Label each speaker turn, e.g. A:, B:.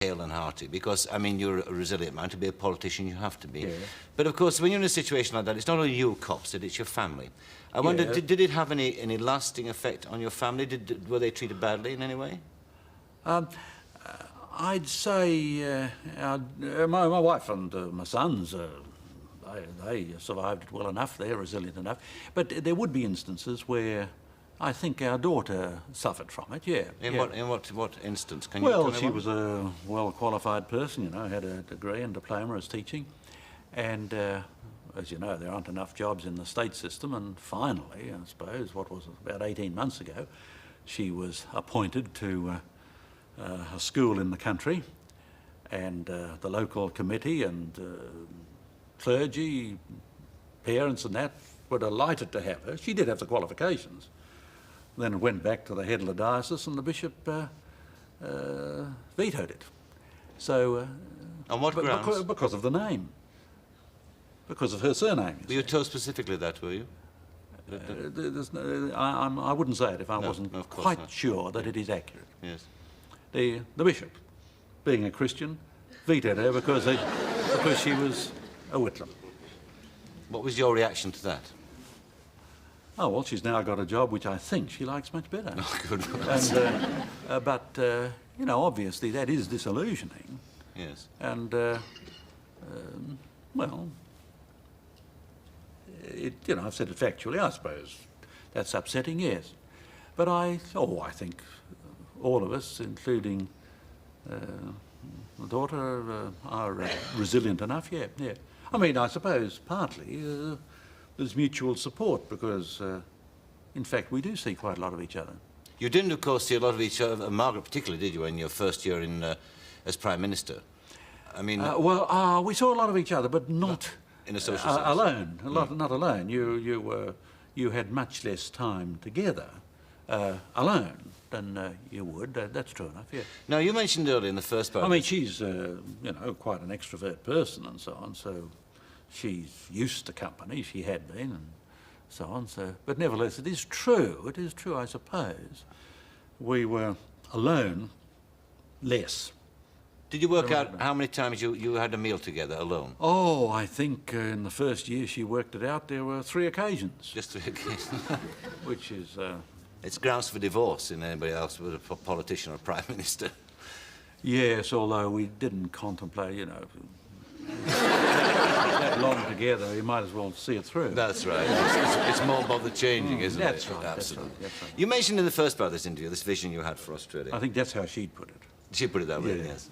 A: hale and hearty, because, I mean, you're a resilient man. To be a politician, you have to be.
B: Yeah.
A: But, of course, when you're in a situation like that, it's not only you who cops it, it's your family. I wonder, did it have any lasting effect on your family? Were they treated badly in any way?
B: I'd say my wife and my sons, they survived it well enough. They're resilient enough. But there would be instances where I think our daughter suffered from it, yeah.
A: In what instance? Can
B: well,
A: you tell me
B: she
A: one?
B: was a well-qualified person, you know, had a degree and diploma as teaching. And as you know, there aren't enough jobs in the state system. And finally, I suppose, what was it, about 18 months ago, she was appointed to a school in the country. And the local committee and clergy, parents and that were delighted to have her. She did have the qualifications. Then it went back to the head of the diocese and the bishop vetoed it. So...
A: on what grounds?
B: Because of the name. Because of her surname.
A: Were you told specifically that, were you?
B: I wouldn't say it if I wasn't quite sure that it is accurate.
A: Yes.
B: The bishop, being a Christian, vetoed her because she was a Whitlam.
A: What was your reaction to that?
B: Oh, well, she's now got a job which I think she likes much better.
A: Oh, good.
B: And, but, you know, obviously that is disillusioning.
A: Yes.
B: And, well, you know, I've said it factually, I suppose. That's upsetting, yes. But I think all of us, including the daughter, are resilient enough, yeah. I mean, I suppose partly there's mutual support because, in fact, we do see quite a lot of each other. You
A: didn't, of course, see a lot of each other, Margaret particularly, did you, in your first year as Prime Minister? I mean...
B: we saw a lot of each other, but not...
A: in a social sense?
B: Alone, not alone. You had much less time together alone than you would. That's true enough, yeah.
A: Now, you mentioned earlier in the first part...
B: I mean, she's, you know, quite an extrovert person and so on, so she's used to company, she had been, and so on, so... But nevertheless, it is true, I suppose. We were alone less.
A: Did you work out how many times you had a meal together, alone?
B: Oh, I think in the first year she worked it out, there were 3 occasions.
A: Just 3 occasions?
B: Which is...
A: It's grounds for divorce in anybody else, with a politician or a Prime Minister.
B: Yes, although we didn't contemplate, you know, that long together, you might as well see it through.
A: That's right. It's more bother changing, isn't it?
B: That's right.
A: Absolutely.
B: That's right.
A: You mentioned in the first part of this interview this vision you had for Australia.
B: I think that's how she'd put it.
A: She put it that way, yes.